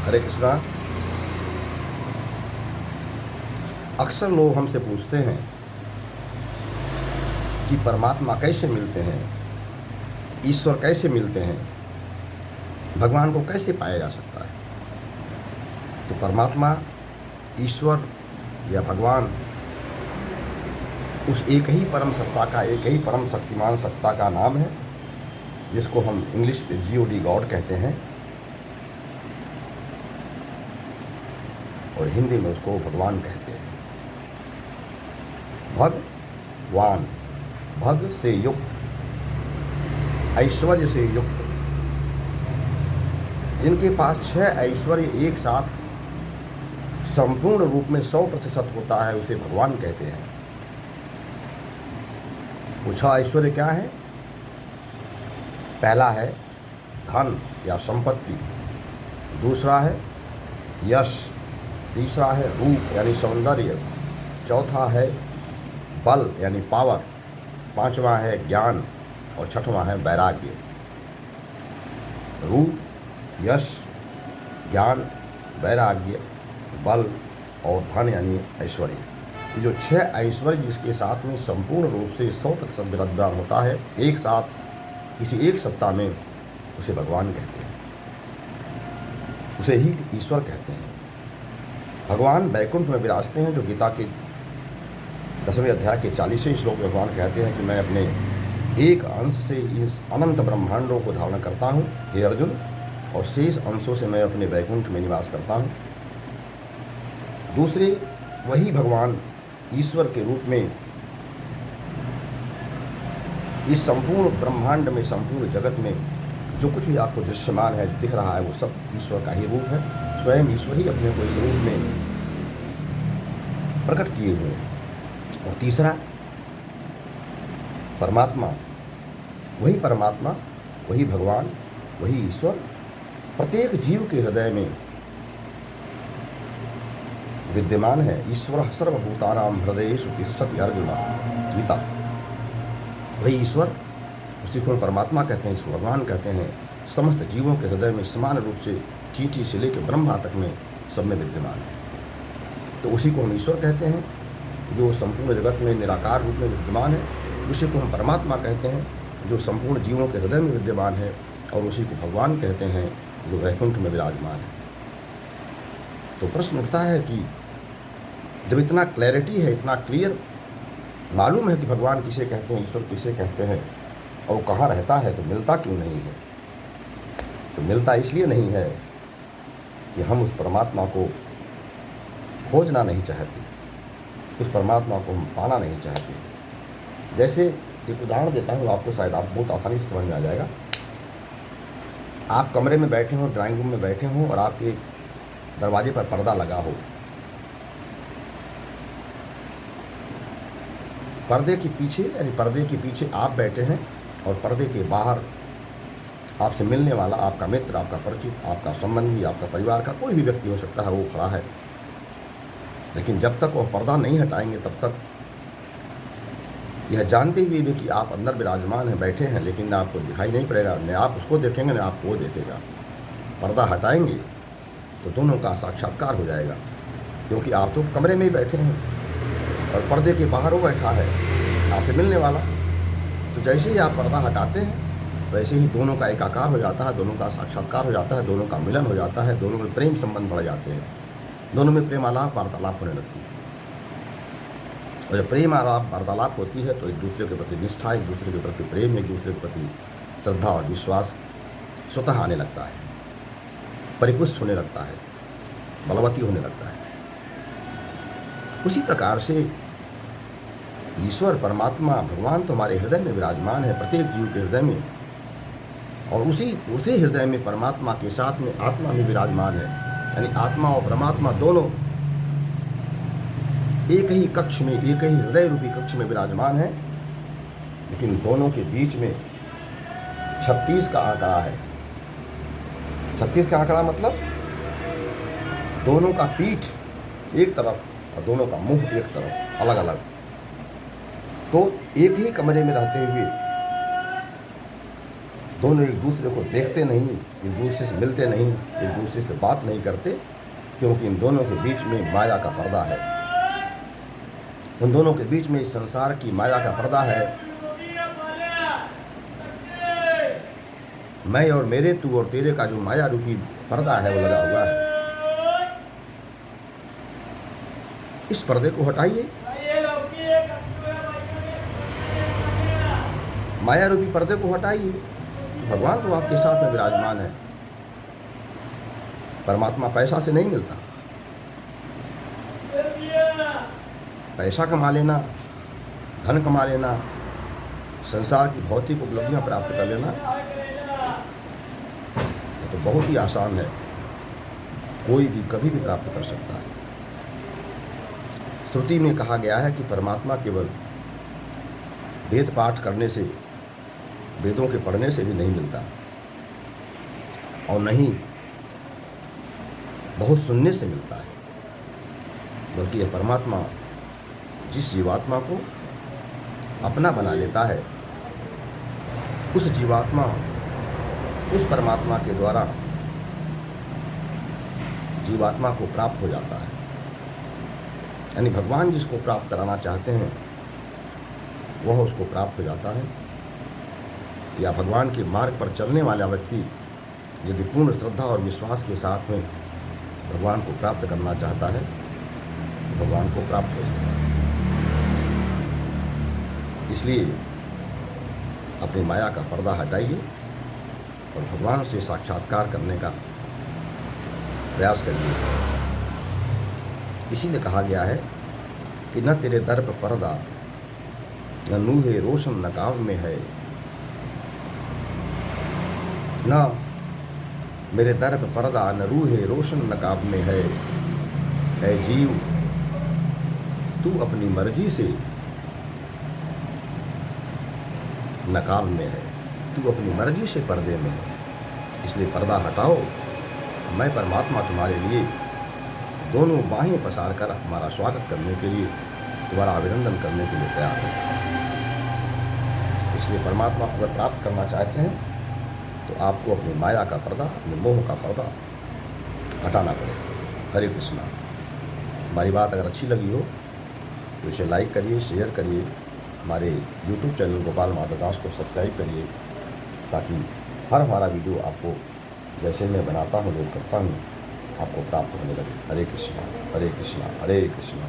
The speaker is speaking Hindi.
हरे कृष्णा। अक्सर लोग हमसे पूछते हैं कि परमात्मा कैसे मिलते हैं, ईश्वर कैसे मिलते हैं, भगवान को कैसे पाया जा सकता है। तो परमात्मा, ईश्वर या भगवान उस एक ही परम सत्ता का, एक ही परम शक्तिमान सत्ता का नाम है, जिसको हम इंग्लिश में गॉड गॉड कहते हैं और हिंदी में उसको भगवान कहते हैं। भगवान, भग से युक्त, ऐश्वर्य से युक्त, जिनके पास 6 ऐश्वर्य एक साथ संपूर्ण रूप में 100% होता है, उसे भगवान कहते हैं। वो 6 ऐश्वर्य क्या है? पहला है धन या संपत्ति, दूसरा है यश, तीसरा है रूप यानी सौंदर्य, चौथा है बल यानी पावर, पांचवा है ज्ञान और छठवां है वैराग्य। रूप, यश, ज्ञान, वैराग्य, बल और धन यानी ऐश्वर्य। ये जो 6 ऐश्वर्य जिसके साथ में संपूर्ण रूप से 100% विराजमान होता है एक साथ किसी एक सत्ता में, उसे भगवान कहते हैं, उसे ही ईश्वर कहते हैं। भगवान वैकुंठ में विराजते हैं, जो गीता के 10वें अध्याय के 40वें श्लोक में भगवान कहते हैं कि मैं अपने एक अंश से इस अनंत ब्रह्मांडों को धारण करता हूँ हे अर्जुन, और शेष अंशों से मैं अपने वैकुंठ में निवास करता हूँ। दूसरे, वही भगवान ईश्वर के रूप में इस संपूर्ण ब्रह्मांड में, संपूर्ण जगत में जो कुछ भी आपको दृश्यमान है, दिख रहा है, वो सब ईश्वर का ही रूप है। स्वयं ईश्वर ही अपने को इस रूप में प्रकट किए हुए हैं। और तीसरा, परमात्मा, वही भगवान, वही ईश्वर प्रत्येक जीव के हृदय में विद्यमान है। ईश्वर सर्वभूतानां हृदयेषु तिष्ठति अर्जुन, गीता। वही ईश्वर, उसी को परमात्मा कहते हैं, इसको भगवान कहते हैं, समस्त जीवों के हृदय में समान रूप से चींटी से लेकर ब्रह्मा तक में सब में विद्यमान है। तो उसी को हम ईश्वर कहते हैं, जो संपूर्ण जगत में निराकार रूप में विद्यमान है। उसी को हम परमात्मा कहते हैं, जो संपूर्ण जीवों के हृदय में विद्यमान है। और उसी को भगवान कहते हैं, जो वैकुंठ में विराजमान है। तो प्रश्न उठता है कि जब इतना क्लैरिटी है, इतना क्लियर मालूम है कि भगवान किसे कहते हैं, ईश्वर किसे कहते हैं, और वो कहाँ रहता है, तो मिलता क्यों नहीं है? तो मिलता इसलिए नहीं है कि हम उस परमात्मा को खोजना नहीं चाहते, उस परमात्मा को हम पाना नहीं चाहते। जैसे एक उदाहरण देता हूँ आपको, शायद आप बहुत आसानी से समझ में आ जाएगा। आप कमरे में बैठे हो, ड्राइंग रूम में बैठे हो, और आपके दरवाजे पर पर्दा लगा हो। पर्दे के पीछे आप बैठे हैं, और पर्दे के बाहर आपसे मिलने वाला आपका मित्र, आपका परिचित, आपका संबंधी, आपका परिवार का कोई भी व्यक्ति हो सकता है, वो खड़ा है। लेकिन जब तक वो पर्दा नहीं हटाएंगे, तब तक यह जानते हुए भी कि आप अंदर विराजमान हैं, बैठे हैं, लेकिन आपको दिखाई नहीं पड़ेगा, न आप उसको देखेंगे, न आपको वो देखेगा। पर्दा हटाएंगे तो दोनों का साक्षात्कार हो जाएगा, क्योंकि आप तो कमरे में ही बैठे हैं और पर्दे के बाहर वो बैठा है, आपसे मिलने वाला। तो जैसे ही आप पर्दा हटाते हैं, वैसे ही दोनों का एकाकार हो जाता है, दोनों का साक्षात्कार हो जाता है, दोनों का मिलन हो जाता है, दोनों में प्रेम संबंध बढ़ जाते हैं, दोनों में प्रेम आलाप वार्तालाप होने लगती है। और जब प्रेम आलाप वार्तालाप होती है, तो एक दूसरे के प्रति निष्ठा, एक दूसरे के प्रति प्रेम, एक दूसरे के प्रति श्रद्धा और विश्वास स्वतः आने लगता है, परिपुष्ट होने लगता है, बलवती होने लगता है। उसी प्रकार से ईश्वर, परमात्मा, भगवान तो हमारे हृदय में विराजमान है, प्रत्येक जीव के हृदय में। और उसी हृदय में परमात्मा के साथ में आत्मा भी विराजमान है। यानी आत्मा और परमात्मा दोनों एक ही कक्ष में, एक ही हृदय रूपी कक्ष में विराजमान है। लेकिन दोनों के बीच में 36 का आंकड़ा है। 36 का आंकड़ा मतलब दोनों का पीठ एक तरफ और दोनों का मुंह एक तरफ, अलग अलग। तो एक ही कमरे में रहते हुए दोनों एक दूसरे को देखते नहीं, एक दूसरे से मिलते नहीं, एक दूसरे से बात नहीं करते, क्योंकि इन दोनों के बीच में माया का पर्दा है। उन दोनों के बीच में इस संसार की माया का पर्दा है। मैं और मेरे, तू और तेरे का जो माया रूपी पर्दा है वो लगा हुआ है। इस पर्दे को हटाइए। माया रूपी पर्दे को हटाइए। भगवान तो आपके साथ में विराजमान है। परमात्मा पैसा से नहीं मिलता। पैसा कमा लेना, धन कमा लेना, संसार की भौतिक उपलब्धियां प्राप्त कर लेना तो बहुत ही आसान है। कोई भी कभी भी प्राप्त कर सकता है। श्रुति में कहा गया है कि परमात्मा केवल वेद पाठ करने से, वेदों के पढ़ने से भी नहीं मिलता, और नहीं बहुत सुनने से मिलता है, बल्कि यह परमात्मा जिस जीवात्मा को अपना बना लेता है, उस जीवात्मा उस परमात्मा के द्वारा जीवात्मा को प्राप्त हो जाता है। यानी भगवान जिसको प्राप्त कराना चाहते हैं वह उसको प्राप्त हो जाता है। या भगवान के मार्ग पर चलने वाला व्यक्ति यदि पूर्ण श्रद्धा और विश्वास के साथ में भगवान को प्राप्त करना चाहता है तो भगवान को प्राप्त हो सकता है। इसलिए अपनी माया का पर्दा हटाइए और भगवान से साक्षात्कार करने का प्रयास करिए। इसीलिए कहा गया है कि न तेरे दर पर पर्दा, न नूहे रोशन नकाब में है। न मेरे दर पर पर्दा, न रूहे रोशन नकाब में है। ऐ जीव, तू अपनी मर्जी से नकाब में है, तू अपनी मर्जी से पर्दे में है। इसलिए पर्दा हटाओ। मैं परमात्मा तुम्हारे लिए दोनों बाहें पसार कर तुम्हारा स्वागत करने के लिए, तुम्हारा अभिनंदन करने के लिए तैयार हूँ। इसलिए परमात्मा को अगर प्राप्त करना चाहते हैं तो आपको अपनी माया का पर्दा, अपने मोह का पर्दा हटाना पड़ेगा। हरे कृष्णा। हमारी बात अगर अच्छी लगी हो तो इसे लाइक करिए, शेयर करिए। हमारे YouTube चैनल गोपाल माधव दास को सब्सक्राइब करिए, ताकि हर हमारा वीडियो आपको जैसे मैं बनाता हूँ, लोड करता हूँ, आपको प्राप्त होने लगे। हरे कृष्णा, हरे कृष्णा, हरे कृष्णा।